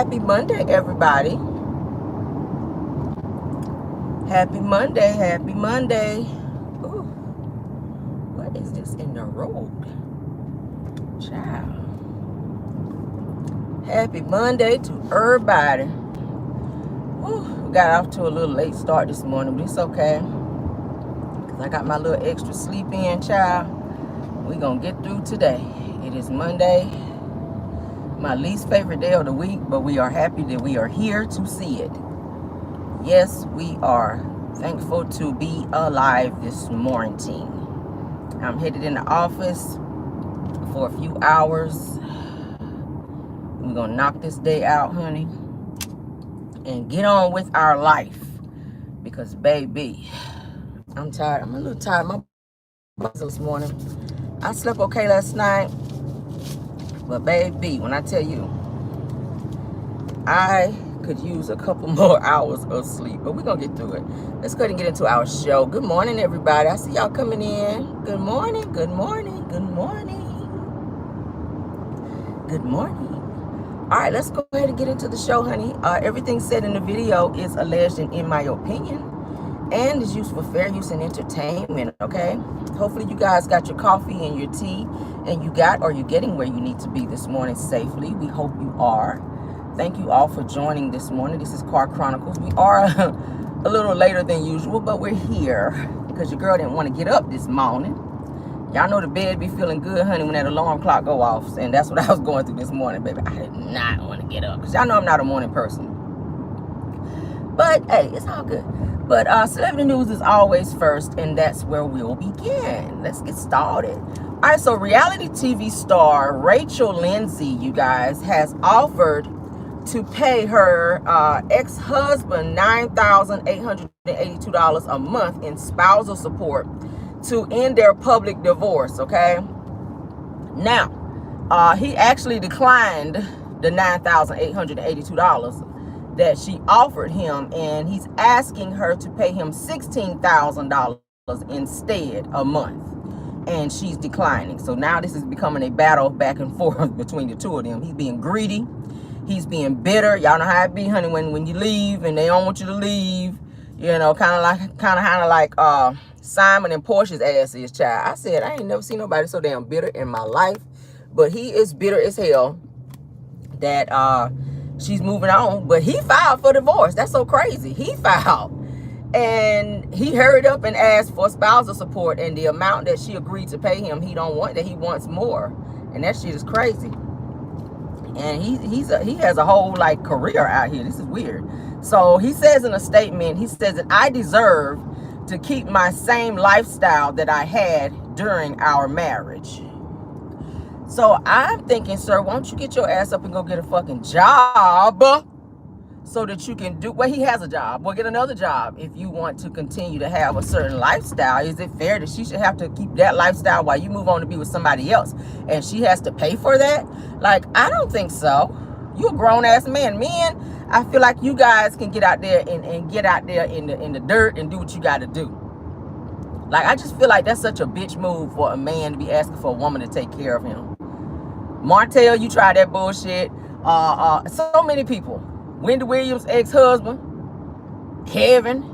Happy Monday, everybody. Happy Monday, happy Monday. Ooh, what is this in the road? Child. Happy Monday to everybody. Ooh, we got off to a little late start this morning, but it's okay. Because I got my little extra sleep in, child. We're going to get through today. It is Monday, my least favorite day of the week, but we are happy that we are here to see it. Yes, we are thankful to be alive this morning. I'm headed in the office for a few hours. We're going to knock this day out, honey, and get on with our life. Because, baby, I'm tired. I'm a little tired. My this morning. I slept okay last night. But, baby, when I tell you, I could use a couple more hours of sleep, but we're gonna get through it. Let's go ahead and get into our show. Good morning, everybody. I see y'all coming in. Good morning, good morning, good morning, good morning. All right, let's go ahead and get into the show, honey. Everything said in the video is alleged and in my opinion, and is used for fair use and entertainment, okay? Hopefully you guys got your coffee and your tea, and you're getting where you need to be this morning safely. We hope you are. Thank you all for joining this morning. This is Car Chronicles. We are a little later than usual, but we're here because your girl didn't want to get up this morning. Y'all know the bed be feeling good, honey, when that alarm clock go off. And that's what I was going through this morning, baby. I did not want to get up because y'all know I'm not a morning person. But, hey, it's all good. But celebrity news is always first, and that's where we'll begin. Let's get started. All right, so reality TV star Rachel Lindsay, you guys, has offered to pay her ex-husband $9,882 a month in spousal support to end their public divorce, okay? Now, he actually declined the $9,882 that she offered him, and he's asking her to pay him $16,000 instead a month, and she's declining. So now this is becoming a battle back and forth between the two of them. He's being greedy. He's being bitter. Y'all know how it be, honey, when you leave and they don't want you to leave. You know, kind of like Simon and Portia's ass is, child. I said, I ain't never seen nobody so damn bitter in my life. But he is bitter as hell that she's moving on. But he filed for divorce. That's so crazy. He filed. And he hurried up and asked for spousal support. And the amount that she agreed to pay him, he don't want that. He wants more. And that shit is crazy. And he has a whole like career out here. This is weird. So he says in a statement, he says that I deserve to keep my same lifestyle that I had during our marriage. So I'm thinking, sir, why don't you get your ass up and go get a fucking job so that you can do, well, he has a job. Well, get another job if you want to continue to have a certain lifestyle. Is it fair that she should have to keep that lifestyle while you move on to be with somebody else and she has to pay for that? Like, I don't think so. You a grown-ass man. Men, I feel like you guys can get out there and get out there in the dirt and do what you got to do. Like, I just feel like that's such a bitch move for a man to be asking for a woman to take care of him. Martell, you tried that bullshit. So many people. Wendy Williams' ex-husband, Kevin.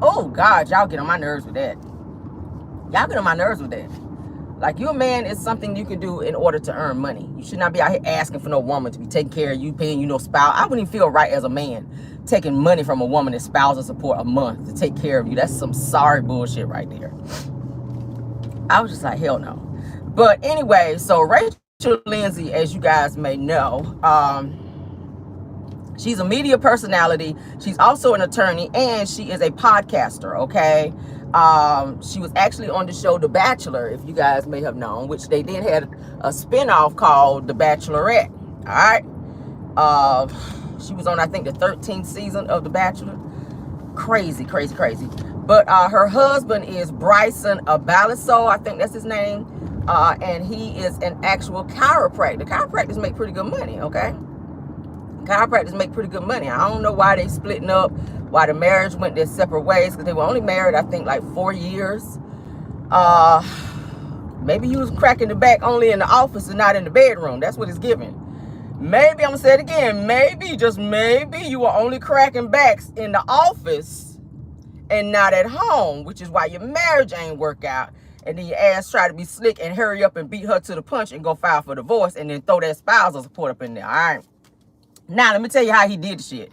Oh, God, y'all get on my nerves with that. Y'all get on my nerves with that. Like, you a man is something you can do in order to earn money. You should not be out here asking for no woman to be taking care of you, paying you no spouse. I wouldn't even feel right as a man taking money from a woman in spousal support a month to take care of you. That's some sorry bullshit right there. I was just like, hell no. But anyway, so Rachel Lindsay, as you guys may know, she's a media personality. She's also an attorney, and she is a podcaster, okay? She was actually on the show The Bachelor, if you guys may have known, which they did have a spinoff called The Bachelorette, all right? She was on, I think, the 13th season of The Bachelor. Crazy, crazy, crazy. But her husband is Bryson Abaliso, I think that's his name, and he is an actual chiropractor. Chiropractors make pretty good money, okay? Chiropractors make pretty good money. I don't know why they splitting up, why the marriage went their separate ways, because they were only married, I think, like 4 years. Maybe you was cracking the back only in the office and not in the bedroom. That's what it's giving. maybe, I'm gonna say it again, maybe, just maybe, you were only cracking backs in the office and not at home, which is why your marriage ain't work out. And then your ass try to be slick and hurry up and beat her to the punch and go file for divorce and then throw that spousal support up in there, all right? Now, let me tell you how he did the shit.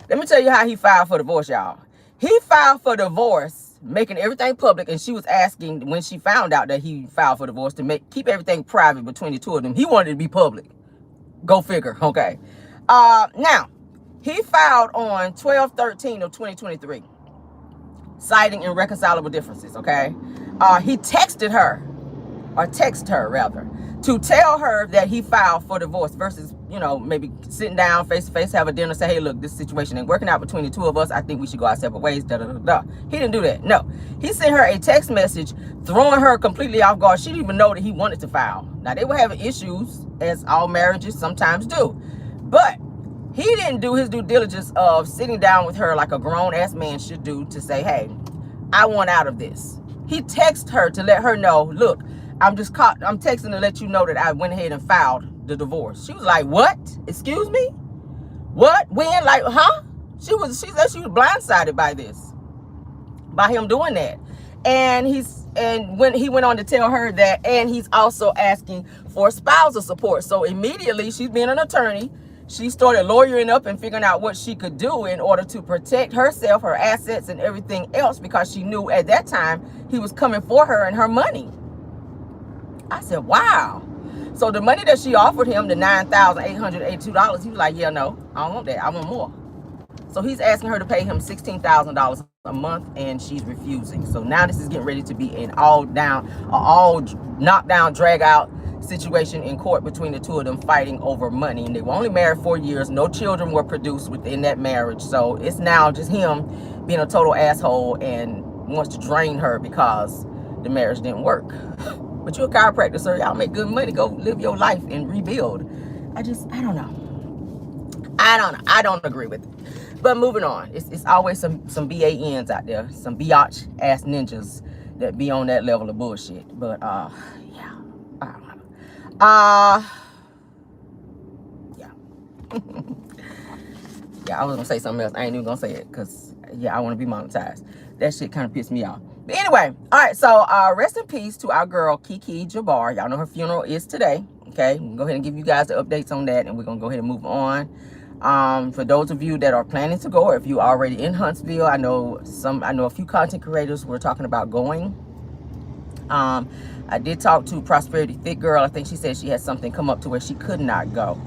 Let me tell you how he filed for divorce, y'all. He filed for divorce, making everything public, and she was asking when she found out that he filed for divorce to keep everything private between the two of them. He wanted it to be public. Go figure, okay? Now, he filed on 12/13 of 2023, citing irreconcilable differences, okay? He texted her, rather, to tell her that he filed for divorce versus, you know, maybe sitting down face to face, have a dinner, say, hey, look, this situation ain't working out between the two of us. I think we should go our separate ways, da da da da. He didn't do that. No. He sent her a text message throwing her completely off guard. She didn't even know that he wanted to file. Now, they were having issues, as all marriages sometimes do. But he didn't do his due diligence of sitting down with her like a grown-ass man should do to say, hey, I want out of this. He texted her to let her know, look, I'm texting to let you know that I went ahead and filed the divorce. She was like, what? Excuse me? What? When? Like, huh? She said she was blindsided by this, by him doing that. And when he went on to tell her that, and he's also asking for spousal support. So immediately, she's being an attorney, she started lawyering up and figuring out what she could do in order to protect herself, her assets, and everything else, because she knew at that time he was coming for her and her money. I said, wow. So the money that she offered him, the $9,882, he was like, yeah, no, I don't want that. I want more. So he's asking her to pay him $16,000 a month, and she's refusing. So now this is getting ready to be an all knockdown, drag out situation in court between the two of them fighting over money. And they were only married 4 years. No children were produced within that marriage. So it's now just him being a total asshole and wants to drain her because the marriage didn't work. But you're a chiropractor, sir. Y'all make good money. Go live your life and rebuild. I don't know. I don't agree with it. But moving on. It's always some BANs out there. Some biatch ass ninjas that be on that level of bullshit. But yeah. I don't know. Yeah. Yeah, I was gonna say something else. I ain't even gonna say it because yeah, I want to be monetized. That shit kind of pissed me off. But anyway, all right, so rest in peace to our girl, Kiki Jabar. Y'all know her funeral is today, okay? We'll go ahead and give you guys the updates on that, and we're going to go ahead and move on. For those of you that are planning to go, or if you're already in Huntsville, I know a few content creators were talking about going. I did talk to Prosperity Thick Girl. I think she said she had something come up to where she could not go.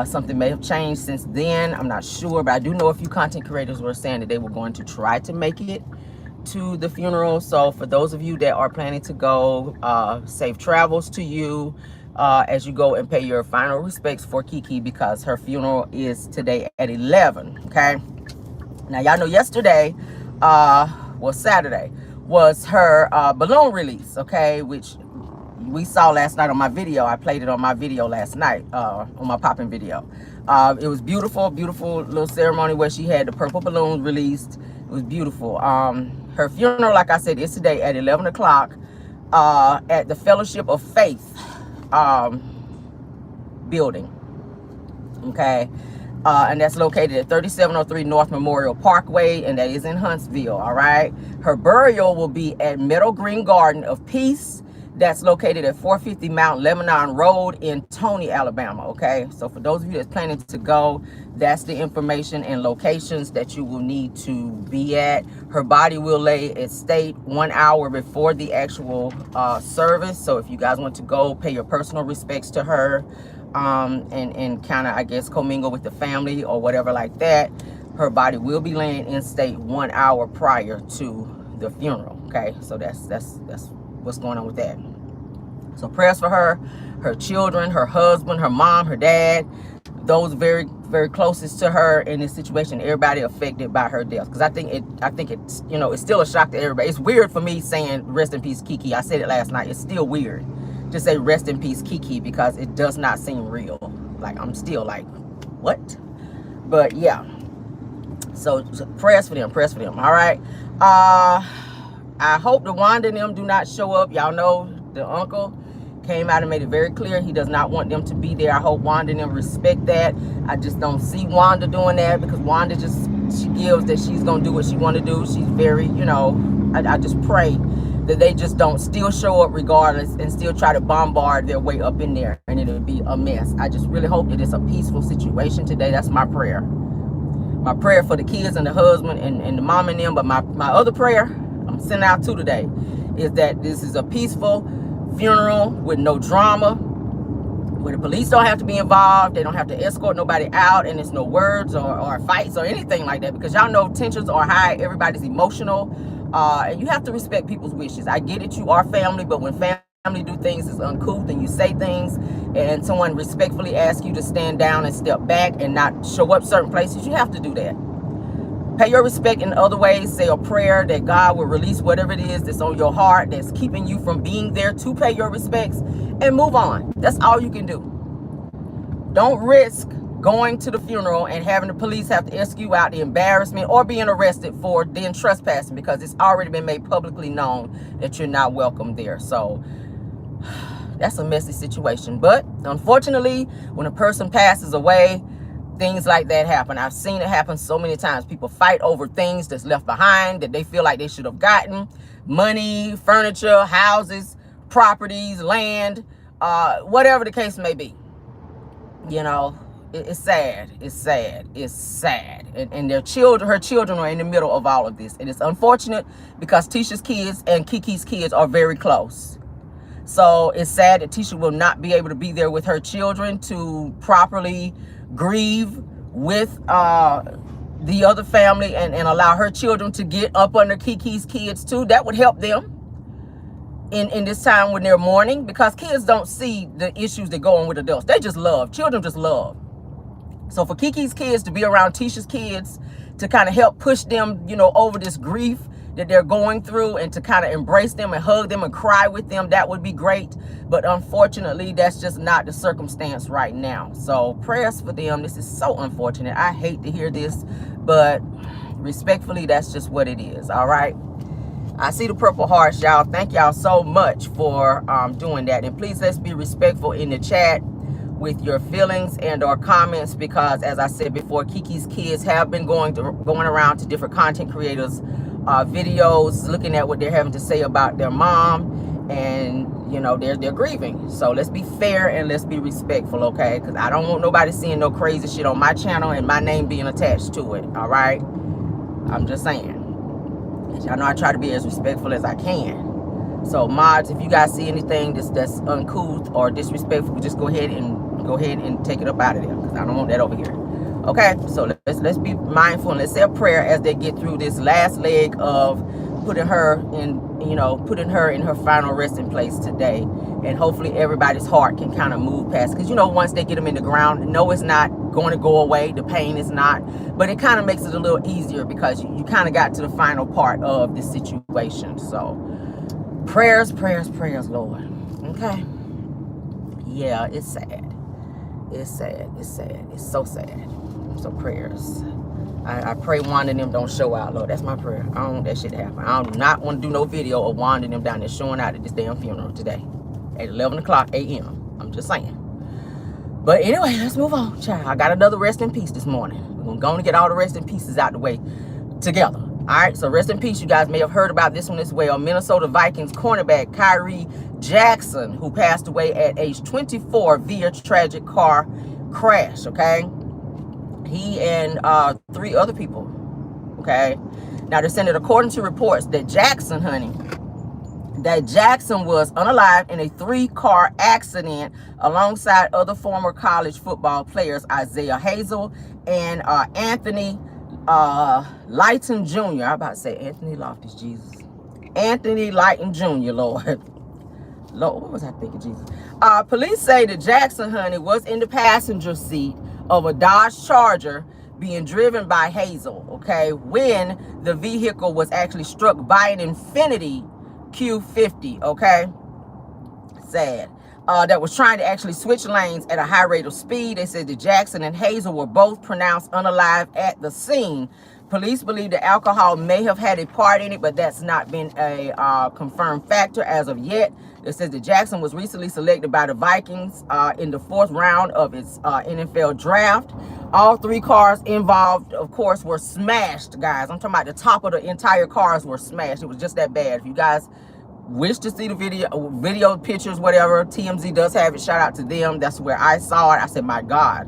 Something may have changed since then. I'm not sure, but I do know a few content creators were saying that they were going to try to make it to the funeral. So for those of you that are planning to go, safe travels to you as you go and pay your final respects for Kiki, because her funeral is today at 11. Okay, now y'all know yesterday Saturday was her balloon release, okay, which we saw last night on my video. I played it on my video last night, on my popping video. It was beautiful little ceremony where she had the purple balloons released. It was beautiful. Her funeral, like I said, is today at 11 o'clock at the Fellowship of Faith building. Okay. And that's located at 3703 North Memorial Parkway, and that is in Huntsville. All right. Her burial will be at Meadow Green Garden of Peace. That's located at 450 Mount Lebanon Road in Tony, Alabama. Okay, so for those of you that's planning to go, that's the information and locations that you will need to be at. Her body will lay at state 1 hour before the actual service. So if you guys want to go, pay your personal respects to her, and kind of, I guess, commingle with the family or whatever like that, her body will be laying in state 1 hour prior to the funeral. Okay, so that's what's going on with that. So prayers for her, her children, her husband, her mom, her dad, those very, very closest to her in this situation, everybody affected by her death. Because I think it's, you know, it's still a shock to everybody. It's weird for me saying rest in peace Kiki. I said it last night. It's still weird to say rest in peace Kiki because it does not seem real. Like, I'm still like, what? But yeah. So prayers for them, all right. I hope the Wanda and them do not show up. Y'all know the uncle came out and made it very clear he does not want them to be there. I hope Wanda and them respect that. I just don't see Wanda doing that, because Wanda just, she gives that she's gonna do what she want to do. She's very, you know, I just pray that they just don't still show up regardless and still try to bombard their way up in there, and it'll be a mess. I just really hope that it's a peaceful situation today. That's my prayer. My prayer for the kids and the husband and the mom and them. But my other prayer, I'm sending out to today, is that this is a peaceful funeral with no drama, where the police don't have to be involved. They don't have to escort nobody out, and there's no words or fights or anything like that, because y'all know tensions are high. Everybody's emotional. And you have to respect people's wishes. I get it, you are family, but when family do things is uncouth and you say things and someone respectfully asks you to stand down and step back and not show up certain places, you have to do that. Pay your respect in other ways. Say a prayer that God will release whatever it is that's on your heart that's keeping you from being there to pay your respects, and move on. That's all you can do. Don't risk going to the funeral and having the police have to escort you out, the embarrassment, or being arrested for then trespassing, because it's already been made publicly known that you're not welcome there. So that's a messy situation. But unfortunately, when a person passes away, things like that happen. I've seen it happen so many times. People fight over things that's left behind that they feel like they should have gotten. Money, furniture, houses, properties, land, whatever the case may be. You know, it's sad. It's sad. It's sad. And their children, her children, are in the middle of all of this. And it's unfortunate because Tisha's kids and Kiki's kids are very close. So it's sad that Tisha will not be able to be there with her children to properly grieve with the other family and allow her children to get up under Kiki's kids too. That would help them in this time when they're mourning, because kids don't see the issues that go on with adults. They just love. Children just love. So for Kiki's kids to be around Tisha's kids to kind of help push them, you know, over this grief that they're going through, and to kind of embrace them and hug them and cry with them, that would be great. But unfortunately, that's just not the circumstance right now. So prayers for them. This is so unfortunate. I hate to hear this, but respectfully, that's just what it is. All right. I see the purple hearts, y'all. Thank y'all so much for doing that. And please, let's be respectful in the chat with your feelings and or comments, because as I said before, Kiki's kids have been going around to different content creators videos, looking at what they're having to say about their mom, and you know, they're grieving. So let's be fair and let's be respectful, okay? Because I don't want nobody seeing no crazy shit on my channel and my name being attached to it. All right, I'm just saying. Y'all know I try to be as respectful as I can. So mods, if you guys see anything that's uncouth or disrespectful, just go ahead and take it up out of there, because I don't want that over here. Okay, so let's be mindful and let's say a prayer as they get through this last leg of putting her in her final resting place today. And hopefully everybody's heart can kind of move past, because you know, once they get them in the ground, no, it's not going to go away. The pain is not, but it kind of makes it a little easier because you kind of got to the final part of this situation. So prayers, Lord. Okay. Yeah, it's sad. It's sad. It's sad. It's so sad. So prayers. I pray Wanda and them don't show out, Lord. That's my prayer. I don't want that shit to happen. I do not want to do no video of Wanda and them down there showing out at this damn funeral today at 11 o'clock a.m. I'm just saying. But anyway, let's move on, child. I got another rest in peace this morning. We're going to go and get all the rest in pieces out the way together. All right, so rest in peace. You guys may have heard about this one as well. Minnesota Vikings cornerback Kyrie Jackson, who passed away at age 24 via tragic car crash, okay? He and 3 other people, okay? Now, they're saying that according to reports that Jackson, Jackson was unalived in a 3-car accident alongside other former college football players, Isaiah Hazel and Anthony Lighton Jr. I'm about to say Anthony Loftus, Jesus. Anthony Lighton Jr., Lord, what was I thinking, Jesus? Police say that Jackson, was in the passenger seat of a Dodge Charger being driven by Hazel, okay, when the vehicle was actually struck by an Infiniti Q50, okay? Sad. that was trying to actually switch lanes at a high rate of speed. They said that Jackson and Hazel were both pronounced unalive at the scene. Police believe the alcohol may have had a part in it, but that's not been a confirmed factor as of yet. It says that Jackson was recently selected by the Vikings in the 4th round of its NFL draft. All 3 cars involved, of course, were smashed, guys. I'm talking about the top of the entire cars were smashed. It was just that bad. If you guys wish to see the video pictures, whatever, TMZ does have it. Shout out to them. That's where I saw it. I said, my God.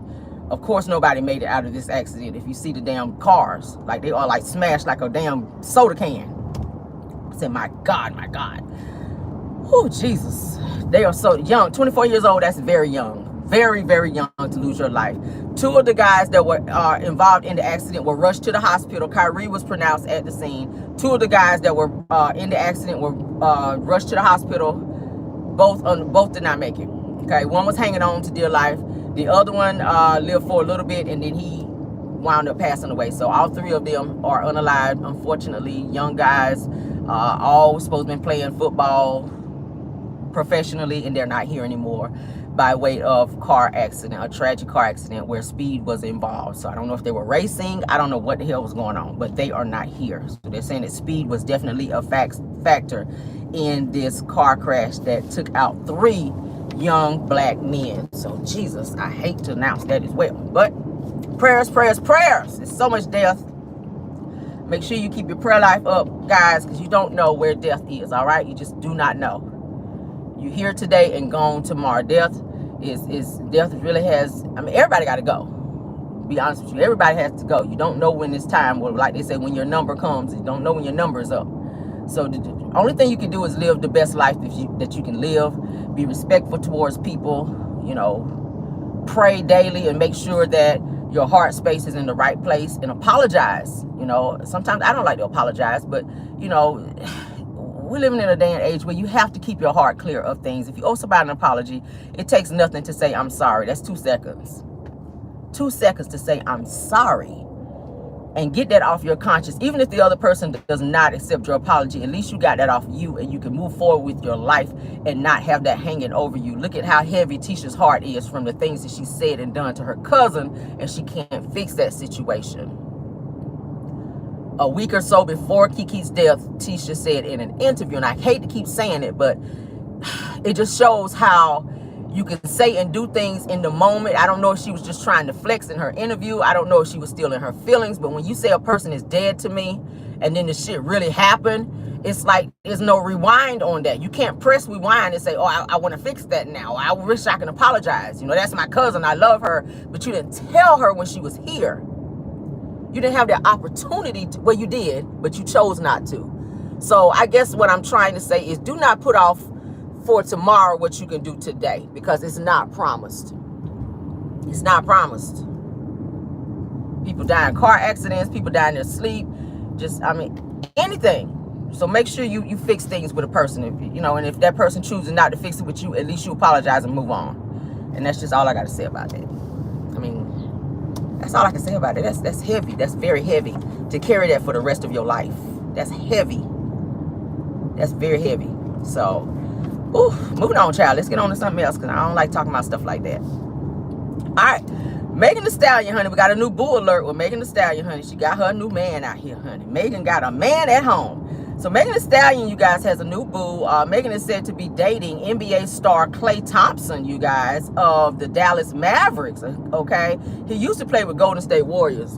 Of course, nobody made it out of this accident. If you see the damn cars, like they are like smashed like a damn soda can. I said, my God, my God. Oh, Jesus. They are so young. 24 years old, that's very young. Very, very young to lose your life. 2 of the guys that were involved in the accident were rushed to the hospital. Kyrie was pronounced at the scene. 2 of the guys that were in the accident were rushed to the hospital. Both did not make it. Okay, one was hanging on to dear life. The other one lived for a little bit, and then he wound up passing away. So all 3 of them are unalive, unfortunately. Young guys, all supposed to be playing football professionally, and they're not here anymore by way of car accident, a tragic car accident where speed was involved. So I don't know if they were racing. I don't know what the hell was going on, but they are not here. So they're saying that speed was definitely a factor in this car crash that took out 3 young black men. So Jesus, I hate to announce that as well, but prayers, prayers, prayers. There's so much death. Make sure you keep your prayer life up, guys, because you don't know where death is. All right, you just do not know. You here today and gone tomorrow. Death really has, I mean, everybody got to go. Be honest with you, everybody has to go. You don't know when it's time, or like they say, when your number comes, you don't know when your number is up. So the only thing you can do is live the best life that you can live. Be respectful towards people, you know, pray daily and make sure that your heart space is in the right place, and apologize. You know, sometimes I don't like to apologize, but you know, we're living in a day and age where you have to keep your heart clear of things. If you owe somebody an apology, it takes nothing to say, I'm sorry. That's 2 seconds. 2 seconds to say, I'm sorry. And get that off your conscience. Even if the other person does not accept your apology, at least you got that off you, and you can move forward with your life and not have that hanging over you. Look at how heavy Tisha's heart is from the things that she said and done to her cousin, and she can't fix that situation. A week or so before Kiki's death, Tisha said in an interview, and I hate to keep saying it, but it just shows how you can say and do things in the moment. I don't know if she was just trying to flex in her interview. I don't know if she was still in her feelings. But when you say a person is dead to me, and then the shit really happened, it's like there's no rewind on that. You can't press rewind and say, oh, I want to fix that now. I wish I can apologize. You know, that's my cousin. I love her. But you didn't tell her when she was here. You didn't have the opportunity to, well, you did, but you chose not to. So I guess what I'm trying to say is, do not put off for tomorrow what you can do today, because it's not promised. It's not promised. People die in car accidents, people die in their sleep, just, I mean, anything. So make sure you fix things with a person, you know, and if that person chooses not to fix it with you, at least you apologize and move on. And that's just all I got to say about that. I mean, that's all I can say about it. That's heavy. That's very heavy to carry that for the rest of your life. That's heavy. That's very heavy. So, moving on, child. Let's get on to something else, because I don't like talking about stuff like that. All right. Megan Thee Stallion, honey. We got a new boo alert with Megan Thee Stallion, honey. She got her new man out here, honey. Megan got a man at home. So Megan Thee Stallion, you guys, has a new boo. Megan is said to be dating NBA star Klay Thompson, you guys, of the Dallas Mavericks, okay? He used to play with Golden State Warriors,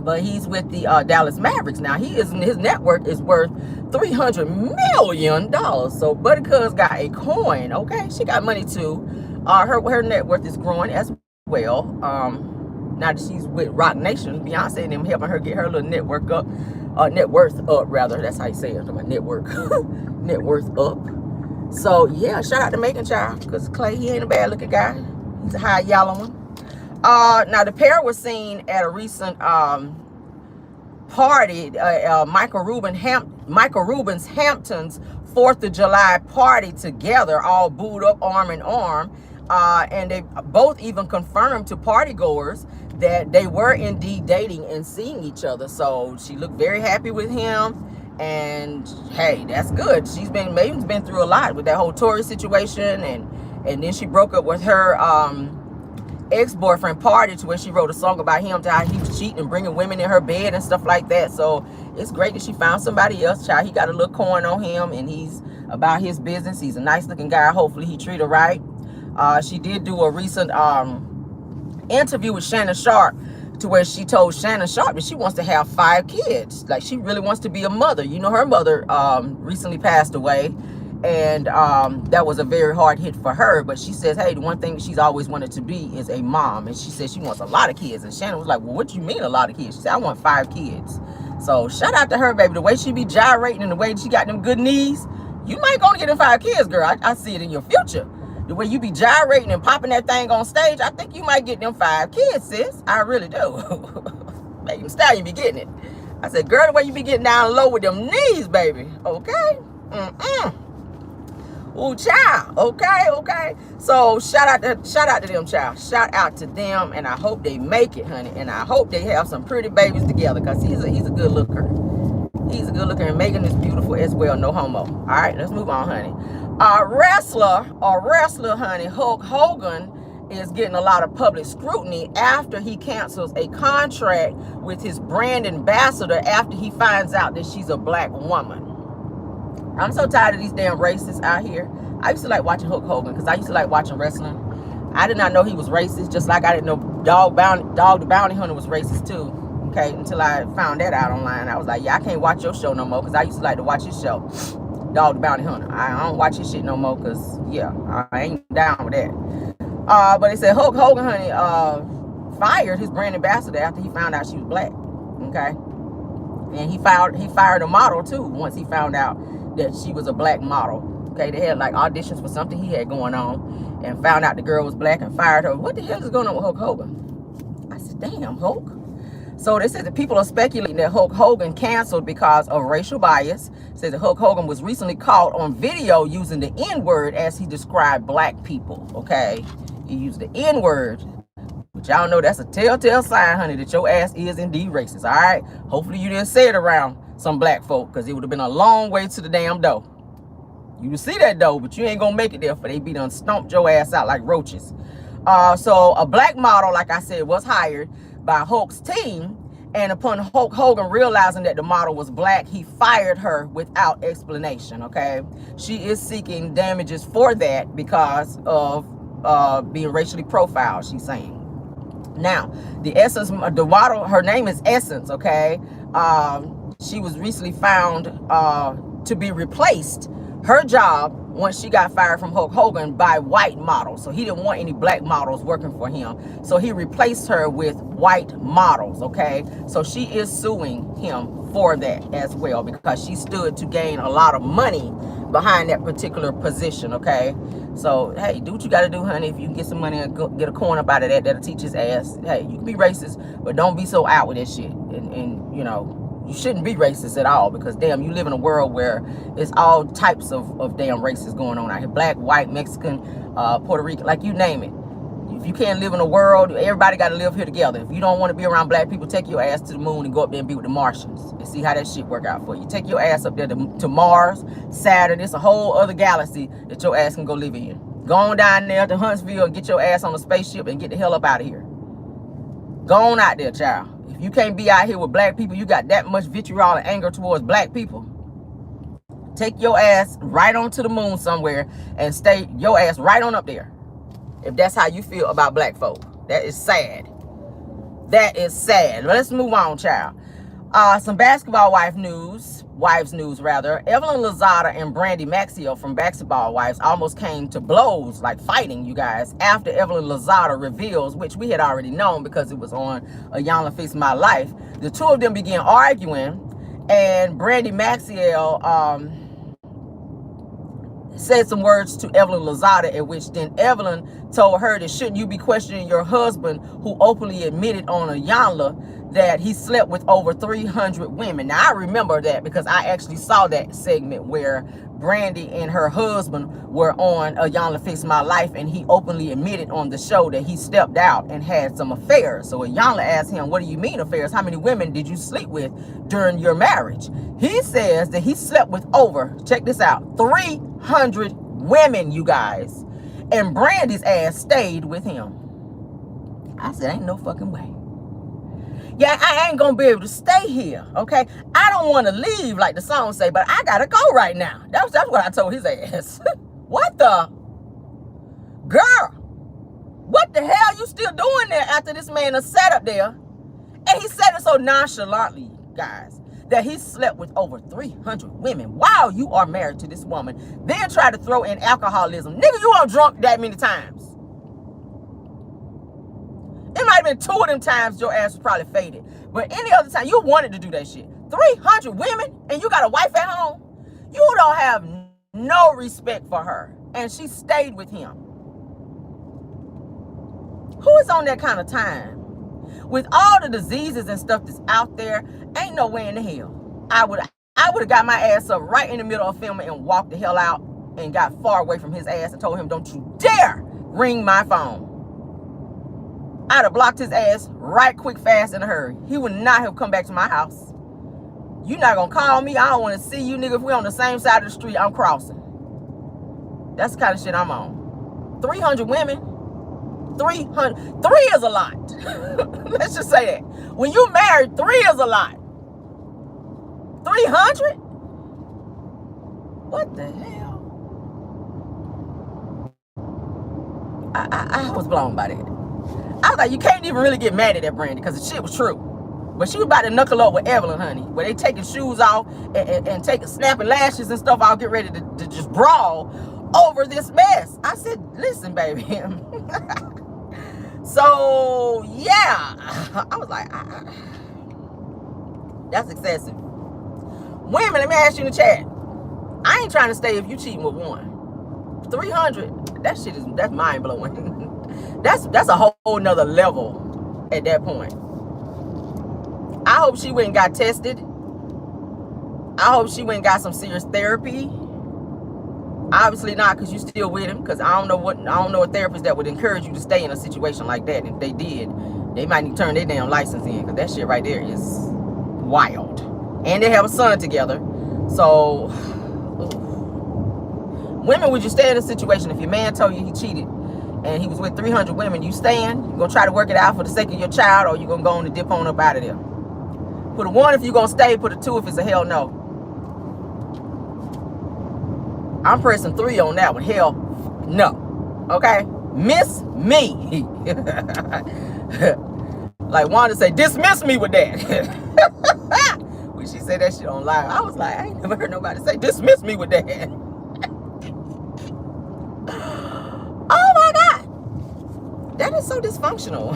but he's with the Dallas Mavericks now. His network is worth $300 million. So Buddy Cuz got a coin, okay? She got money too. Her net worth is growing as well. Now that she's with Rock Nation, Beyonce and them helping her get her little network up. Net worth up, rather. That's how you say it. My network. Net worth up. So, yeah, shout out to Megan, child. Because Klay, he ain't a bad looking guy. He's a high yellow one. Now, the pair was seen at a recent party. Michael Rubin's Hamptons 4th of July party together, all booed up arm in arm. And they both even confirmed to partygoers that they were indeed dating and seeing each other. So she looked very happy with him, and hey, that's good. Megan's been through a lot with that whole Tory situation, and And then she broke up with her ex-boyfriend Party, to where she wrote a song about him, to how he was cheating and bringing women in her bed and stuff like that. So it's great that she found somebody else, child. He got a little coin on him, and he's about his business. He's a nice looking guy. Hopefully he treat her right. She did do a recent interview with Shannon Sharp, to where she told Shannon Sharp that she wants to have 5 kids. Like, she really wants to be a mother. You know, her mother recently passed away, and that was a very hard hit for her. But she says, hey, the one thing that she's always wanted to be is a mom. And she says she wants a lot of kids. And Shannon was like, well, what do you mean a lot of kids? She said, I want 5 kids. So shout out to her, baby. The way she be gyrating and the way she got them good knees, you might gonna get them 5 kids, girl. I see it in your future. The way you be gyrating and popping that thing on stage, I think you might get them 5 kids, sis. I really do. Baby, Stallion be getting it. I said, girl, the way you be getting down low with them knees, baby. Okay? Ooh, child. Okay. So shout out to them, child. Shout out to them, and I hope they make it, honey. And I hope they have some pretty babies together, because he's a good looker. He's a good looker, and Megan is beautiful as well. No homo. All right, let's move on, honey. Wrestler, honey, Hulk Hogan is getting a lot of public scrutiny after he cancels a contract with his brand ambassador after he finds out that she's a black woman. I'm so tired of these damn racists out here. I used to like watching Hulk Hogan because I used to like watching wrestling. I did not know he was racist, just like I didn't know Dog the Bounty Hunter was racist too. Okay, until I found that out online. I was like, yeah, I can't watch your show no more, because I used to like to watch his show, Dog the Bounty Hunter. I don't watch his shit no more, because, yeah, I ain't down with that. But they said Hulk Hogan, honey, fired his brand ambassador after he found out she was black. Okay, and he fired a model too once he found out that she was a black model. Okay, they had like auditions for something he had going on, and found out the girl was black and fired her. What the hell is going on with Hulk Hogan? I said, damn, Hulk. So they said that people are speculating that Hulk Hogan canceled because of racial bias. Said that Hulk Hogan was recently caught on video using the N-word as he described black people. Okay, he used the N-word, but y'all know that's a telltale sign, honey, that your ass is indeed racist. All right, hopefully you didn't say it around some black folk, because it would have been a long way to the damn door. You would see that though, but you ain't gonna make it there, for they be done stomped your ass out like roaches. So a black model, like I said, was hired by Hulk's team, and upon Hulk Hogan realizing that the model was black, he fired her without explanation. Okay, she is seeking damages for that because of being racially profiled, she's saying. Now, the model, her name is Essence. Okay, she was recently found to be replaced, her job, once she got fired from Hulk Hogan, by white models. So he didn't want any black models working for him. So he replaced her with white models, okay? So she is suing him for that as well, because she stood to gain a lot of money behind that particular position, okay? So, hey, do what you got to do, honey. If you can get some money and get a coin up out of that, that'll teach his ass. Hey, you can be racist, but don't be so out with that shit. And you know, you shouldn't be racist at all, because damn, you live in a world where it's all types of damn races going on out here. Black, white, Mexican, Puerto Rican, like you name it. If you can't live in a world, everybody got to live here together. If you don't want to be around black people, take your ass to the moon and go up there and be with the Martians and see how that shit work out for you. Take your ass up there to Mars, Saturn. It's a whole other galaxy that your ass can go live in. Go on down there to Huntsville and get your ass on a spaceship and get the hell up out of here. Go on out there, child. If you can't be out here with black people, you got that much vitriol and anger towards black people, take your ass right on to the moon somewhere and stay your ass right on up there. If that's how you feel about black folk, that is sad. That is sad. Let's move on, child. Some basketball wives news. Evelyn Lozada and Brandy Maxiell from Basketball Wives almost came to blows, like fighting, you guys, after Evelyn Lozada reveals, which we had already known because it was on Ayanla Fix My Life. The two of them began arguing, and Brandy Maxiell said some words to Evelyn Lozada, at which then Evelyn told her that shouldn't you be questioning your husband, who openly admitted on Ayanla that he slept with over 300 women. Now, I remember that because I actually saw that segment where Brandy and her husband were on Ayanla Fix My Life, and he openly admitted on the show that he stepped out and had some affairs. So Ayanla asked him, what do you mean affairs? How many women did you sleep with during your marriage? He says that he slept with over, check this out, 300 women, you guys. And Brandy's ass stayed with him. I said, ain't no fucking way. Yeah, I ain't gonna be able to stay here, okay? I don't want to leave, like the song say, but I gotta go right now. That's what I told his ass. What the? Girl, what the hell you still doing there after this man has sat up there? And he said it so nonchalantly, guys, that he slept with over 300 women while you are married to this woman. Then try to throw in alcoholism. Nigga, you weren't drunk that many times. It might have been 2 of them times your ass was probably faded. But any other time, you wanted to do that shit. 300 women and you got a wife at home? You don't have no respect for her. And she stayed with him. Who is on that kind of time? With all the diseases and stuff that's out there, ain't no way in the hell. I would have got my ass up right in the middle of filming and walked the hell out and got far away from his ass and told him, don't you dare ring my phone. I'd have blocked his ass right quick, fast, in a hurry. He would not have come back to my house. You not gonna call me. I don't want to see you, nigga. If we on the same side of the street, I'm crossing. That's the kind of shit I'm on. 300 women. 300. 3 is a lot. Let's just say that. When you married, 3 is a lot. 300? What the hell? I was blown by that. I was like, you can't even really get mad at that Brandy because the shit was true. But she was about to knuckle up with Evelyn, honey, where they taking shoes off and taking snapping lashes and stuff. I'll get ready to just brawl over this mess. I said, listen, baby. So, yeah. I was like, that's excessive. Women, let me ask you in the chat. I ain't trying to stay if you cheating with one. 300, that's mind blowing. That's a whole nother level at that point. I hope she went and got tested. I hope she went and got some serious therapy. Obviously not, because you still with him. Because I don't know a therapist that would encourage you to stay in a situation like that. If they did, they might need to turn their damn license in, because that shit right there is wild. And they have a son together. So, women, would you stay in a situation if your man told you he cheated and he was with 300 women? You staying? You gonna try to work it out for the sake of your child, or you gonna go on and dip on up out of there? Put a 1 if you gonna stay, put a 2 if it's a hell no. I'm pressing 3 on that one. Hell no. Okay? Miss me. Like Wanda say, dismiss me with that. When she said that shit on live, I was like, I ain't never heard nobody say dismiss me with that. Oh my God. That is so dysfunctional.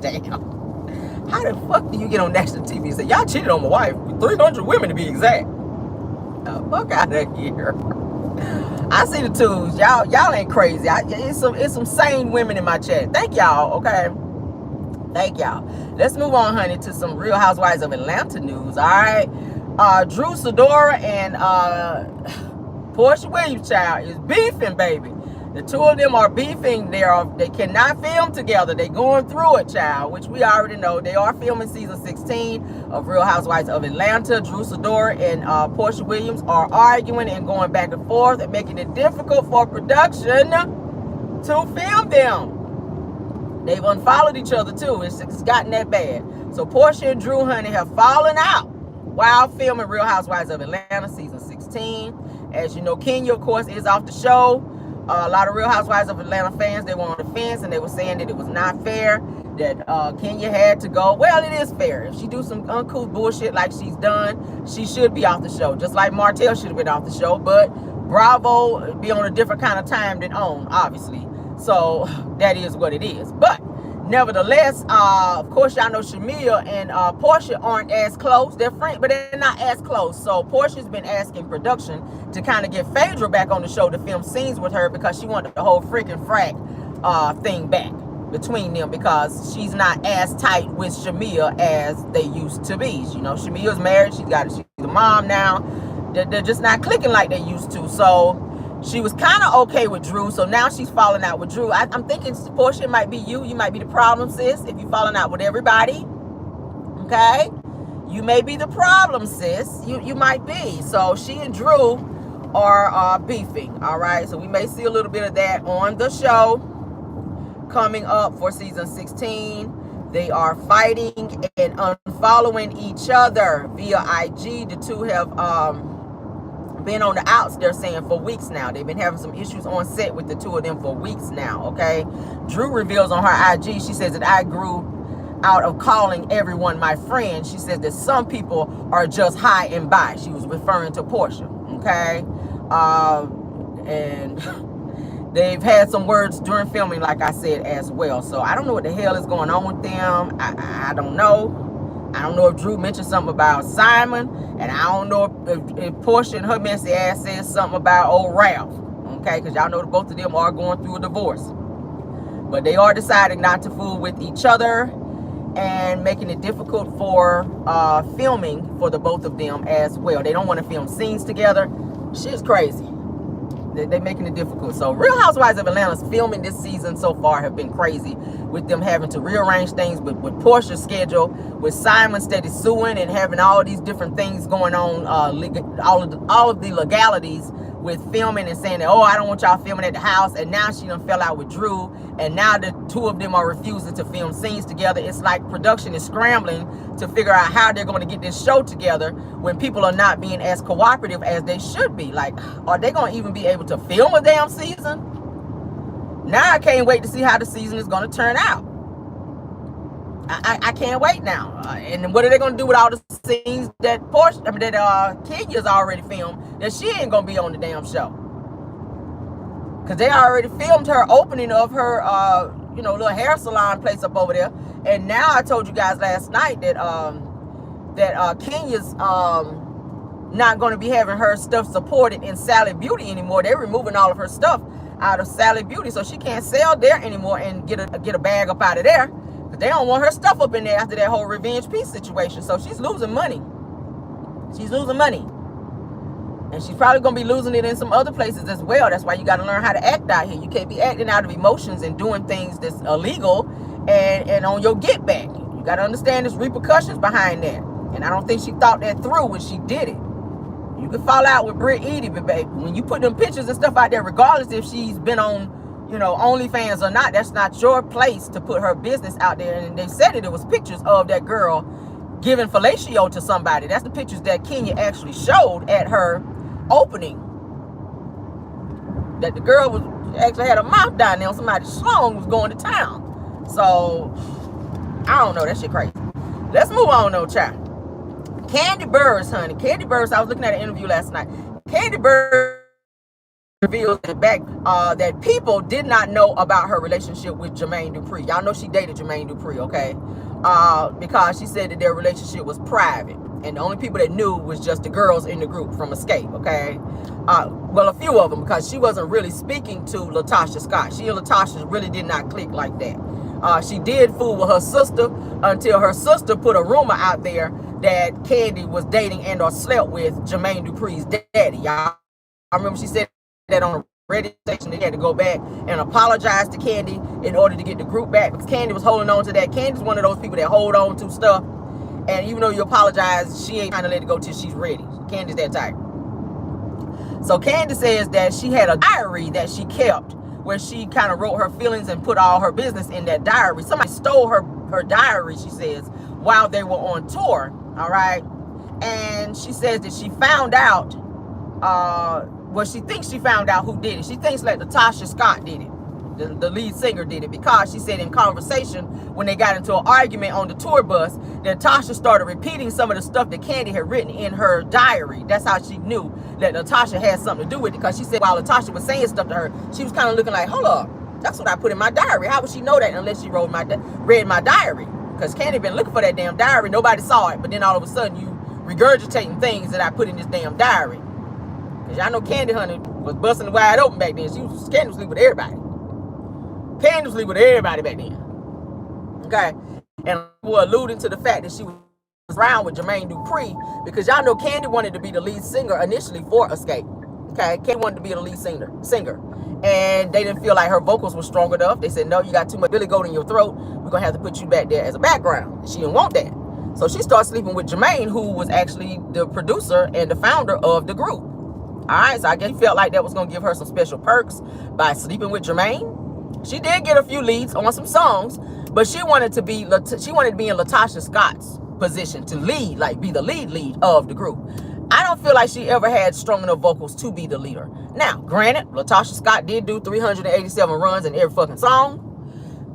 Damn. How the fuck do you get on national TV and say, y'all cheated on my wife with 300 women to be exact? Fuck out of here. I see the twos. Y'all ain't crazy. It's some sane women in my chat. Thank y'all, okay? Thank y'all. Let's move on, honey, to some Real Housewives of Atlanta news, all right? Drew Sidora and Portia Williams, child, is beefing, baby. The 2 of them are beefing. They cannot film together. They going through it, child, which we already know. They are filming season 16 of Real Housewives of Atlanta. Drew Sidora and Portia Williams are arguing and going back and forth and making it difficult for production to film them. They've unfollowed each other too. It's gotten that bad. So Portia and Drew, honey, have fallen out while filming Real Housewives of Atlanta season 16. As you know, Kenya, of course, is off the show. A lot of Real Housewives of Atlanta fans, they were on the fence and they were saying that it was not fair, that Kenya had to go. Well, it is fair. If she do some uncouth bullshit like she's done, she should be off the show. Just like Martell should have been off the show, but Bravo be on a different kind of time than OWN, obviously. So that is what it is. But nevertheless, of course, y'all know Shamia and Portia aren't as close. They're friends, but they're not as close. So Portia's been asking production to kind of get Phaedra back on the show to film scenes with her, because she wanted the whole freaking frack thing back between them, because she's not as tight with Shamia as they used to be. You know, Shamia's married. She's a mom now. They're just not clicking like they used to. So she was kind of okay with Drew, so now she's falling out with Drew. I'm thinking, Portia, it might be you. You might be the problem, sis, if you're falling out with everybody. Okay? You may be the problem, sis. You might be. So she and Drew are beefing. All right, so we may see a little bit of that on the show coming up for season 16. They are fighting and unfollowing each other via IG. The two have been on the outs, they're saying, for weeks now. They've been having some issues on set with the two of them for weeks now, okay? Drew reveals on her IG, she says that I grew out of calling everyone my friend. She says that some people are just high and by. She was referring to Portia, okay? And they've had some words during filming, like I said, as well. So I don't know what the hell is going on with them. I don't know. I don't know if Drew mentioned something about Simon, and I don't know if Portia and her messy ass said something about old Ralph, okay? Because y'all know that both of them are going through a divorce. But they are deciding not to fool with each other and making it difficult for filming for the both of them as well. They don't want to film scenes together. Shit's crazy. They're making it difficult. So Real Housewives of Atlanta's filming this season so far have been crazy, with them having to rearrange things with Portia's schedule, with Simon steady suing and having all these different things going on, all of the legalities with filming and saying that, oh, I don't want y'all filming at the house. And now she done fell out with Drew, and now the two of them are refusing to film scenes together. It's like production is scrambling to figure out how they're going to get this show together when people are not being as cooperative as they should be. Like, are they going to even be able to film a damn season? Now I can't wait to see how the season is going to turn out. I can't wait now. And what are they going to do with all the scenes that Kenya's already filmed that she ain't going to be on the damn show? Because they already filmed her opening of her, little hair salon place up over there. And now I told you guys last night that Kenya's not going to be having her stuff supported in Celeb Beauty anymore. They're removing all of her stuff out of Celeb Beauty, so she can't sell there anymore and get a bag up out of there. But they don't want her stuff up in there after that whole Revenge Peace situation. So she's losing money. She's losing money. And she's probably going to be losing it in some other places as well. That's why you got to learn how to act out here. You can't be acting out of emotions and doing things that's illegal and on your get back. You got to understand there's repercussions behind that. And I don't think she thought that through when she did it. You could fall out with Britt Edie, but baby, when you put them pictures and stuff out there, regardless if she's been on, OnlyFans or not, that's not your place to put her business out there. And they said it was pictures of that girl giving fellatio to somebody. That's the pictures that Kenya actually showed at her opening. That the girl actually had a mouth down there, and somebody's schlong was going to town. So I don't know, that shit crazy. Let's move on though, child. Kandi Burruss, honey. Kandi Burruss, I was looking at an interview last night. Kandi Burruss reveals that people did not know about her relationship with Jermaine Dupri. Y'all know she dated Jermaine Dupri, okay? Because she said that their relationship was private. And the only people that knew was just the girls in the group from Escape, okay? Well, a few of them, because she wasn't really speaking to Latasha Scott. She and Latasha really did not click like that. She did fool with her sister until her sister put a rumor out there that Kandi was dating and or slept with Jermaine Dupri's daddy. Y'all, I remember she said that on a radio station. They had to go back and apologize to Kandi in order to get the group back, because Kandi was holding on to that. Kandi's one of those people that hold on to stuff, and even though you apologize, she ain't trying to let it go till she's ready. Kandi's that type. So Kandi says that she had a diary that she kept where she kind of wrote her feelings and put all her business in that diary. Somebody stole her diary, she says, while they were on tour, all right? And she says that she found out, she thinks she found out who did it. She thinks that Latasha Scott did it. The lead singer did it, because she said in conversation when they got into an argument on the tour bus that Natasha started repeating some of the stuff that Kandi had written in her diary. That's how she knew that Natasha had something to do with it, because she said while Natasha was saying stuff to her, she was kind of looking like, hold up, that's what I put in my diary. How would she know that unless she read my diary? Because Kandi been looking for that damn diary. Nobody saw it, but then all of a sudden you regurgitating things that I put in this damn diary. Because y'all know Kandi, honey, was busting wide open back then. Kandi was sleeping with everybody. Kandi was sleeping with everybody back then. Okay? And we're alluding to the fact that she was around with Jermaine Dupri, because y'all know Kandi wanted to be the lead singer initially for Escape. Okay? Kandi wanted to be the lead singer. And they didn't feel like her vocals were strong enough. They said, no, you got too much Billy Goat in your throat. We're going to have to put you back there as a background. She didn't want that. So she started sleeping with Jermaine, who was actually the producer and the founder of the group. All right, so I guess he felt like that was gonna give her some special perks by sleeping with Jermaine. She did get a few leads on some songs, but she wanted to be in Latasha Scott's position to lead, like be the lead of the group. I don't feel like she ever had strong enough vocals to be the leader. Now, granted, Latasha Scott did do 387 runs in every fucking song,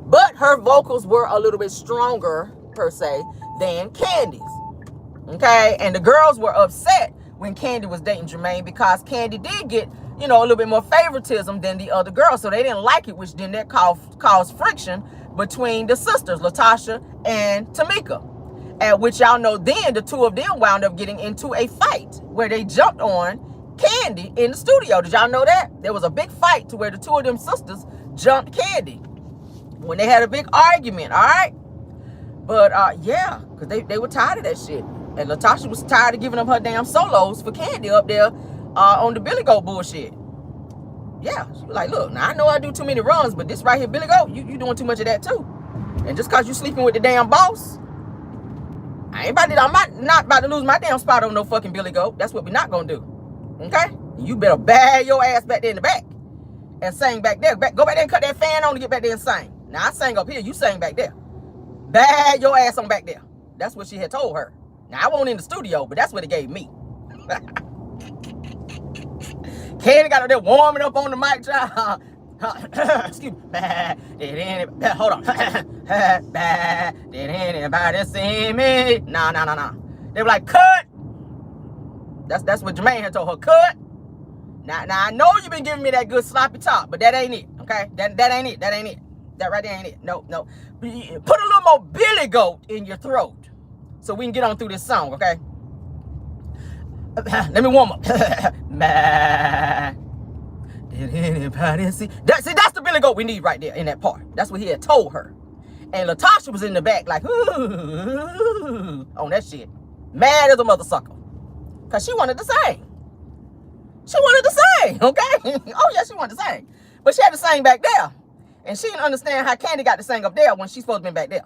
but her vocals were a little bit stronger, per se, than Kandi's. Okay? And the girls were upset when Kandi was dating Jermaine because Kandi did get, you know, a little bit more favoritism than the other girls. So they didn't like it, which then that caused friction between the sisters, Latasha and Tamika. At which y'all know then the two of them wound up getting into a fight where they jumped on Kandi in the studio. Did y'all know that? There was a big fight to where the two of them sisters jumped Kandi when they had a big argument, all right? But yeah, because they were tired of that shit. And Latasha was tired of giving up her damn solos for Kandi up there on the Billy Goat bullshit. Yeah, she was like, look, now I know I do too many runs, but this right here, Billy Goat, you doing too much of that too. And just because you sleeping with the damn boss, I'm not about to lose my damn spot on no fucking Billy Goat. That's what we're not going to do. Okay? You better bag your ass back there in the back and sing back there. Go back there and cut that fan on to get back there and sing. Now, I sang up here. You sang back there. Bag your ass on back there. That's what she had told her. Now, I wasn't in the studio, but that's what it gave me. Kandi got up there warming up on the mic. Excuse me. Hold on. Did anybody see me? Nah. They were like, cut. That's what Jermaine had told her. Cut. Now I know you've been giving me that good sloppy top, but that ain't it. Okay? That ain't it. That ain't it. That right there ain't it. No. Put a little more Billy Goat in your throat so we can get on through this song, okay? Let me warm up. Did anybody see? That's the Billy Goat we need right there in that part. That's what he had told her. And Latasha was in the back like, ooh, on that shit. Mad as a mother sucker. Because she wanted to sing. She wanted to sing, okay? Oh, yeah, she wanted to sing. But she had to sing back there. And she didn't understand how Kandi got to sing up there when she's supposed to be back there.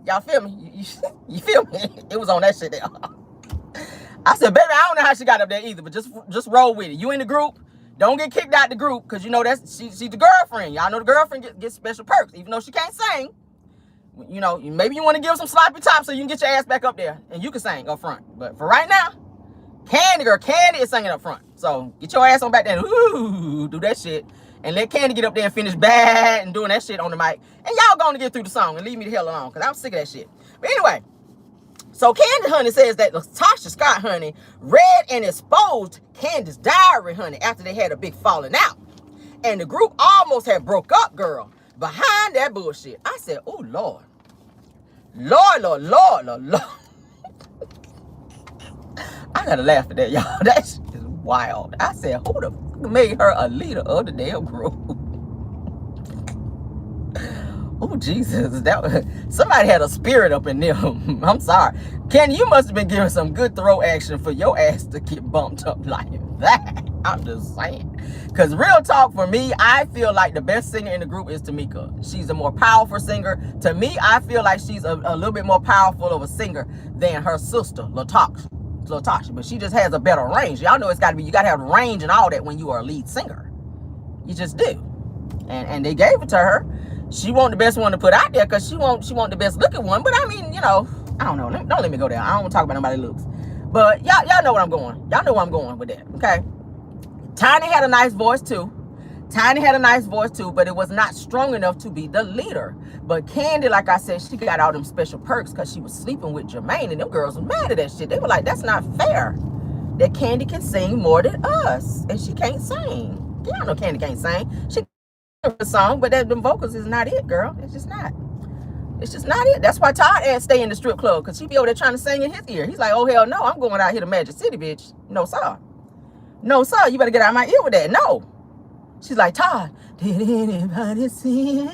Y'all feel me? You feel me? It was on that shit there. I said, baby, I don't know how she got up there either, but just roll with it. You in the group. Don't get kicked out the group because you know she's the girlfriend. Y'all know the girlfriend gets special perks, even though she can't sing. You know, maybe you want to give some sloppy tops so you can get your ass back up there and you can sing up front. But for right now, Kandi is singing up front. So get your ass on back there and ooh, do that shit. And let Kandi get up there and finish bad and doing that shit on the mic. And y'all going to get through the song and leave me the hell alone because I'm sick of that shit. But anyway, so Kandi, honey, says that Latasha Scott, honey, read and exposed Kandi's diary, honey, after they had a big falling out. And the group almost had broke up, girl, behind that bullshit. I said, oh, Lord. Lord. I gotta laugh at that, y'all. That shit is wild. I said, who the fuck made her a leader of the damn group? Oh, Jesus. Somebody had a spirit up in them. I'm sorry. Kandi, you must have been giving some good throw action for your ass to get bumped up like that. I'm just saying. Because real talk, for me, I feel like the best singer in the group is Tamika. She's a more powerful singer. To me, I feel like she's a little bit more powerful of a singer than her sister, Latasha. But she just has a better range. Y'all know you got to have range and all that when you are a lead singer. You just do. And they gave it to her. She want the best one to put out there because she want the best looking one. But I mean, you know, I don't know. Don't let me go there. I don't want to talk about nobody's looks. But y'all know where I'm going. Y'all know where I'm going with that. Okay. Tiny had a nice voice too. But it was not strong enough to be the leader. But Kandi, like I said, she got all them special perks because she was sleeping with Jermaine, and them girls were mad at that shit. They were like, that's not fair that Kandi can sing more than us, and she can't sing. Y'all know Kandi can't sing. She can a song, but them vocals is not it, girl. It's just not it. That's why Todd ass stay in the strip club, because she be over there trying to sing in his ear. He's like, oh, hell no, I'm going out here to Magic City, bitch. No, sir. No, sir, you better get out of my ear with that. No. She's like, Todd, did anybody see?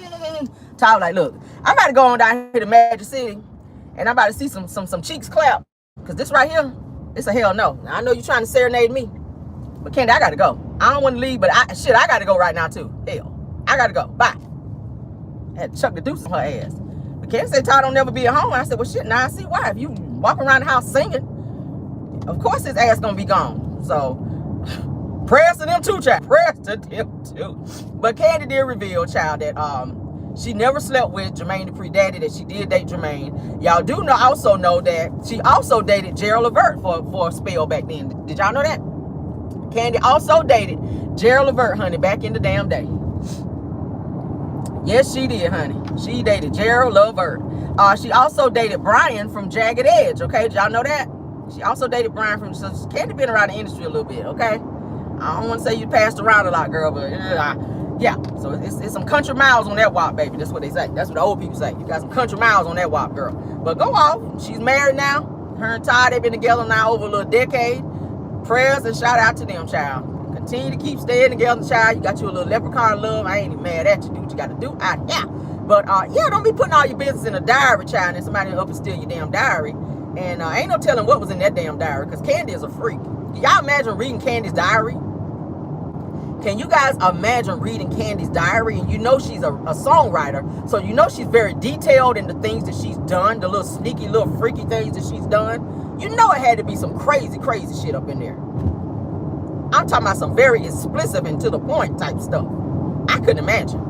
Todd like, look, I'm about to go on down here to Magic City, and I'm about to see some cheeks clap, because this right here, it's a hell no. Now, I know you're trying to serenade me, but Kandi, I got to go. I don't want to leave, but I got to go right now, too. Hell, I got to go. Bye. I had to chuck the deuces on her ass. But Kandi said Todd don't never be at home. I said, well, shit, now I see why. If you walk around the house singing, of course his ass going to be gone. So, Prayers to them too, child. Prayers to them too. But Kandi did reveal, child, that she never slept with Jermaine Dupri daddy, that she did date Jermaine. Y'all do know, also know that she also dated Gerald Levert for a spell back then. Did y'all know that? Kandi also dated Gerald Levert, honey, back in the damn day. Yes, she did, honey. She dated Gerald Levert. She also dated Brian from Jagged Edge, okay? Did y'all know that? She also dated Brian from, so Kandi been around the industry a little bit, okay? I don't want to say you passed around a lot, girl, but yeah. So it's some country miles on that WAP, baby. That's what they say. That's what the old people say. You got some country miles on that WAP, girl. But go off. She's married now. Her and Ty, they've been together now over a little decade. Prayers and shout out to them, child. Continue to keep staying together, child. You got you a little leprechaun love. I ain't even mad at you. Do what you got to do out here. But yeah, don't be putting all your business in a diary, child, and somebody up and steal your damn diary. And ain't no telling what was in that damn diary, because Kandi is a freak. Can y'all imagine reading Kandi's diary? Can you guys imagine reading Kandi's diary? And you know she's a songwriter, so you know she's very detailed in the things that she's done, the little sneaky, little freaky things that she's done. You know it had to be some crazy, crazy shit up in there. I'm talking about some very explicit and to the point type stuff. I couldn't imagine.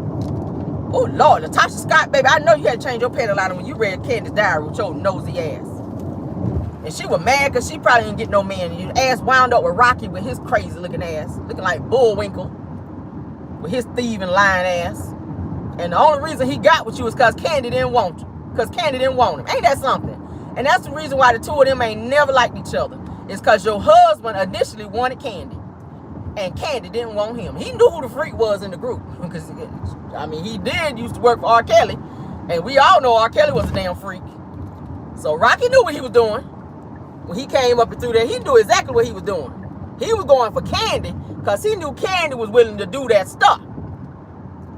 Oh, Lord, Natasha Scott, baby, I know you had to change your panty liner when you read Kandi's diary with your nosy ass. And she was mad because she probably didn't get no man. And your ass wound up with Rocky with his crazy looking ass, looking like Bullwinkle with his thieving lying ass. And the only reason he got with you was because Kandi didn't want you. Because Kandi didn't want him. Ain't that something? And that's the reason why the two of them ain't never liked each other. It's because your husband initially wanted Kandi. And Kandi didn't want him. He knew who the freak was in the group. Because, I mean, he did used to work for R. Kelly. And we all know R. Kelly was a damn freak. So Rocky knew what he was doing. When he came up and through there, he knew exactly what he was doing. He was going for Kandi because he knew Kandi was willing to do that stuff.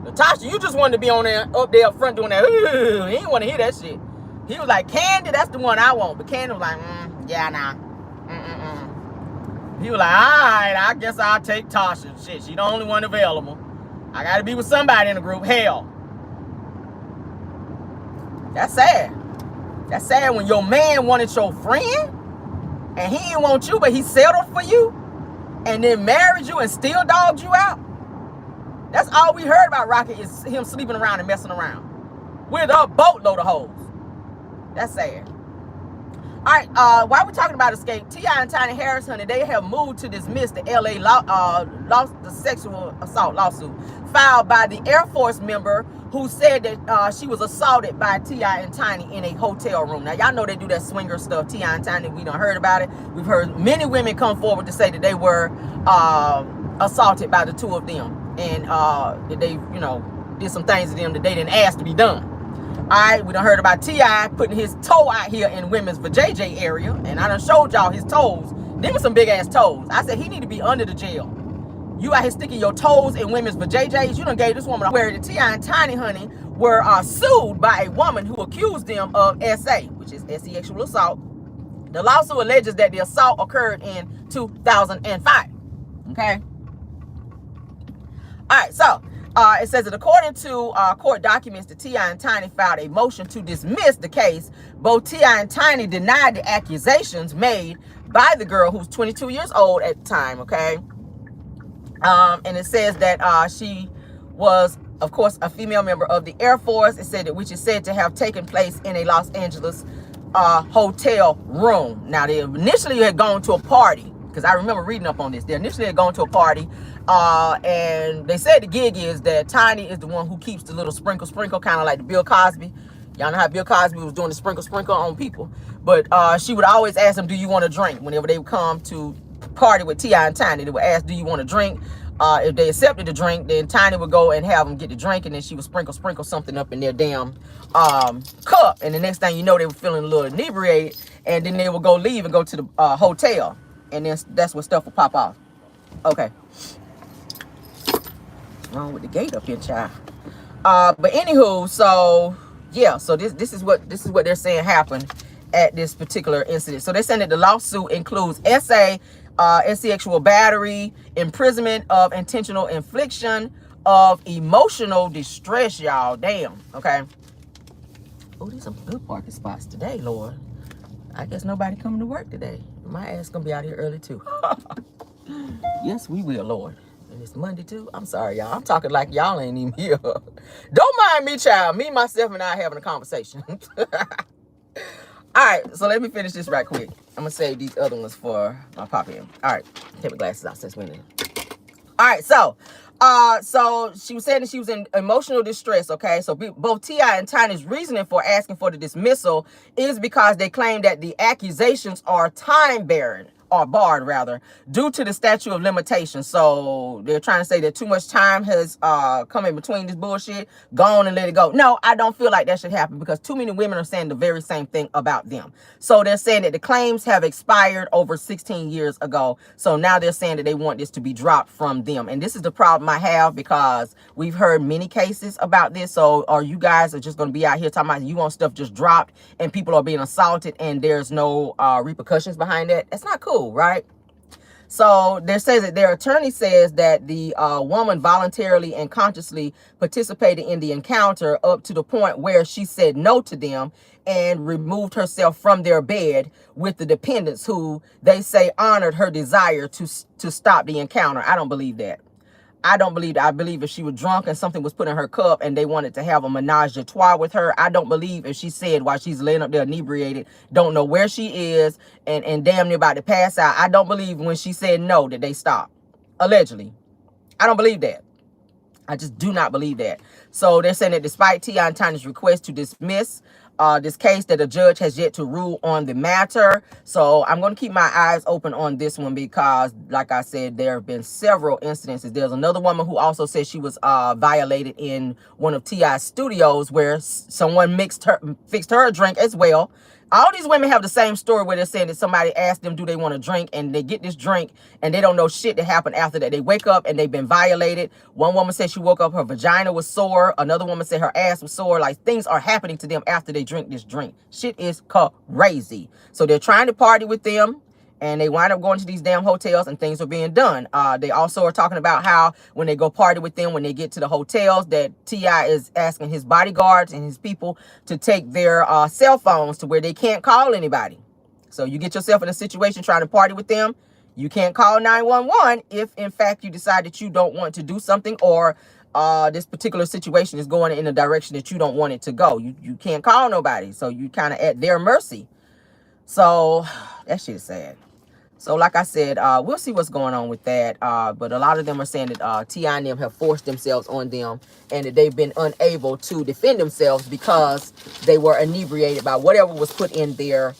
Natasha, you just wanted to be on there, up there up front doing that. He didn't want to hear that shit. He was like, Kandi, that's the one I want. But Kandi was like, yeah, nah. He was like, all right, I guess I'll take Tasha. Shit, she the only one available. I got to be with somebody in the group. Hell. That's sad. That's sad when your man wanted your friend. And he didn't want you, but he settled for you and then married you and still dogged you out. That's all we heard about Rocky is him sleeping around and messing around with a boatload of hoes. That's sad. All right, while we're talking about escape, T.I. and Tiny Harris, honey, they have moved to dismiss the L.A. the sexual assault lawsuit filed by the Air Force member who said that she was assaulted by T.I. and Tiny in a hotel room. Now, y'all know they do that swinger stuff, T.I. and Tiny. We done heard about it. We've heard many women come forward to say that they were assaulted by the two of them. And that they, you know, did some things to them that they didn't ask to be done. All right, we done heard about T.I. putting his toe out here in women's vajayjay area. And I done showed y'all his toes. Them were some big-ass toes. I said he need to be under the jail. You out here sticking your toes in women's vajayjays. You done gave this woman where the T.I. and Tiny, honey, were sued by a woman who accused them of SA, which is sexual assault. The lawsuit alleges that the assault occurred in 2005. Okay? All right, so it says that according to court documents, the T.I. and Tiny filed a motion to dismiss the case. Both T.I. and Tiny denied the accusations made by the girl who's 22 years old at the time, okay? And it says that she was, of course, a female member of the Air Force. It said that which is said to have taken place in a Los Angeles hotel room. Now, they initially had gone to a party, because I remember reading up on this. They initially had gone to a party, and they said the gig is that Tiny is the one who keeps the little sprinkle, kind of like the Bill Cosby. Y'all know how Bill Cosby was doing the sprinkle on people. But she would always ask them, do you want to drink? Whenever they would come to party with T.I. and Tiny, they would ask, do you want to drink? If they accepted the drink, then Tiny would go and have them get the drink, and then she would sprinkle something up in their damn cup. And the next thing you know, they were feeling a little inebriated, and then they would go leave and go to the hotel. And then that's what stuff will pop off. Okay. What's wrong with the gate up here, child? But anywho, so yeah, so this is what they're saying happened at this particular incident. So they're saying that the lawsuit includes sexual battery, imprisonment of intentional infliction of emotional distress, y'all. Damn. Okay. Oh, these some good parking spots today, Lord. I guess nobody coming to work today. My ass gonna be out here early too. Yes, we will, Lord. And it's Monday too. I'm sorry, y'all. I'm talking like y'all ain't even here. Don't mind me, child. Me, myself, and I having a conversation. All right, so let me finish this right quick. I'm gonna save these other ones for my pop-in. All right, take my glasses out since we're in. All right, so she was saying that she was in emotional distress, okay? So both T.I. and Tiny's reasoning for asking for the dismissal is because they claim that the accusations are time-barred, or barred rather, due to the statute of limitations. So they're trying to say that too much time has come in between this bullshit. Go on and let it go. No, I don't feel like that should happen because too many women are saying the very same thing about them. So they're saying that the claims have expired over 16 years ago. So now they're saying that they want this to be dropped from them. And this is the problem I have because we've heard many cases about this. So are you guys are just going to be out here talking about you want stuff just dropped and people are being assaulted and there's no repercussions behind that? That's not cool, right? So there says that their attorney says that the woman voluntarily and consciously participated in the encounter up to the point where she said no to them and removed herself from their bed with the dependents who they say honored her desire to stop the encounter. I don't believe that. I don't believe that. I believe if she was drunk and something was put in her cup and they wanted to have a menage a trois with her, I don't believe if she said while she's laying up there inebriated, don't know where she is and damn near about to pass out. I don't believe when she said no that they stopped. Allegedly. I don't believe that. I just do not believe that. So they're saying that despite T.I. and Tiny's request to dismiss this case, that a judge has yet to rule on the matter. So I'm going to keep my eyes open on this one because, like I said, there have been several incidences. There's another woman who also said she was violated in one of T.I.'s studios where someone fixed her a drink as well. All these women have the same story where they're saying that somebody asked them, do they want a drink? And they get this drink and they don't know shit that happened after that. They wake up and they've been violated. One woman said she woke up, her vagina was sore. Another woman said her ass was sore. Like things are happening to them after they drink this drink. Shit is crazy. So they're trying to party with them. And they wind up going to these damn hotels and things are being done. They also are talking about how when they go party with them, when they get to the hotels, that T.I. is asking his bodyguards and his people to take their cell phones to where they can't call anybody. So you get yourself in a situation trying to party with them. You can't call 911 if, in fact, you decide that you don't want to do something or this particular situation is going in a direction that you don't want it to go. You can't call nobody. So you kind of at their mercy. So that shit is sad. So like I said, we'll see what's going on with that. But a lot of them are saying that T.I. and them have forced themselves on them and that they've been unable to defend themselves because they were inebriated by whatever was put in their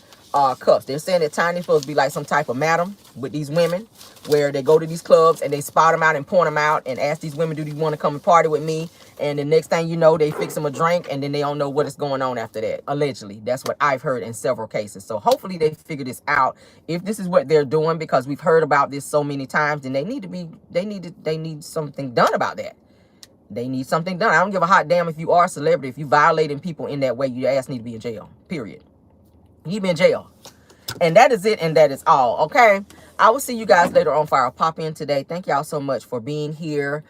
cups. They're saying that Tiny's supposed to be like some type of madam with these women where they go to these clubs and they spot them out and point them out and ask these women, do you want to come and party with me? And the next thing you know, they fix them a drink and then they don't know what is going on after that. Allegedly. That's what I've heard in several cases. So hopefully they figure this out. If this is what they're doing, because we've heard about this so many times, then they need something done about that. They need something done. I don't give a hot damn if you are a celebrity. If you violating people in that way, your ass need to be in jail. Period. You need to be in jail. And that is it, and that is all. Okay, I will see you guys later on for our pop-in today. Thank y'all so much for being here.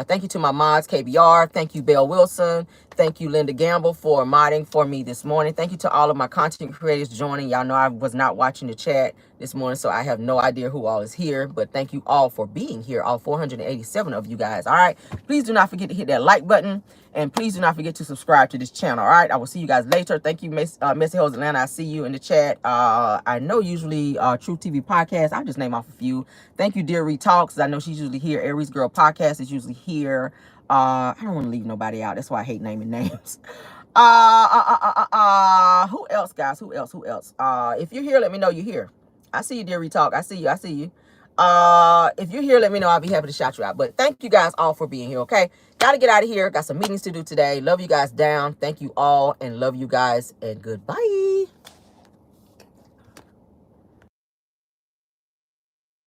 Thank you to my mods, KBR. Thank you, Belle Wilson. Thank you, Linda Gamble, for modding for me this morning. Thank you to all of my content creators joining. Y'all know I was not watching the chat this morning, so I have no idea who all is here. But thank you all for being here, all 487 of you guys. All right, please do not forget to hit that like button. And please do not forget to subscribe to this channel. All right, I will see you guys later. Thank you, Messy Hoes Atlanta. I see you in the chat. I know usually Truth TV Podcast. I'll just name off a few. Thank you, Dear Reed Talks. I know she's usually here. Aries Girl Podcast is usually here. I don't want to leave nobody out. That's why I hate naming names. Who else, guys? Who else? If you're here, let me know you're here. I see you, Dear Reed Talk. I see you. If you're here, let me know. I'll be happy to shout you out. But thank you guys all for being here, okay? Gotta get out of here. Got some meetings to do today. Love you guys down. Thank you all and love you guys and goodbye.